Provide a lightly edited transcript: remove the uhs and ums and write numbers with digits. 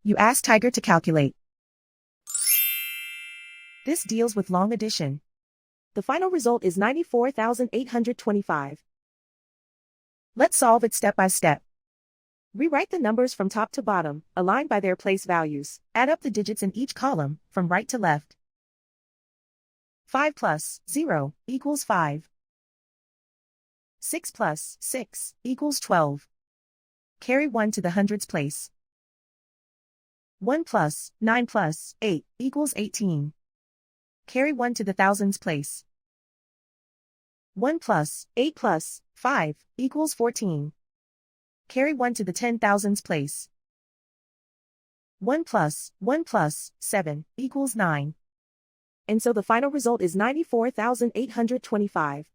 You ask Tiger to calculate. This deals with long addition. The final result is 94,825. Let's solve it step by step. Rewrite the numbers from top to bottom, aligned by their place values. Add up the digits in each column, from right to left. 5 plus 0 equals 5. 6 plus 6 equals 12. Carry 1 to the hundreds place. 1 plus 9 plus 8 equals 18. Carry 1 to the thousands place. 1 plus 8 plus 5 equals 14. Carry 1 to the 10,000s place. 1 plus 7 equals 9. And so the final result is 94,825.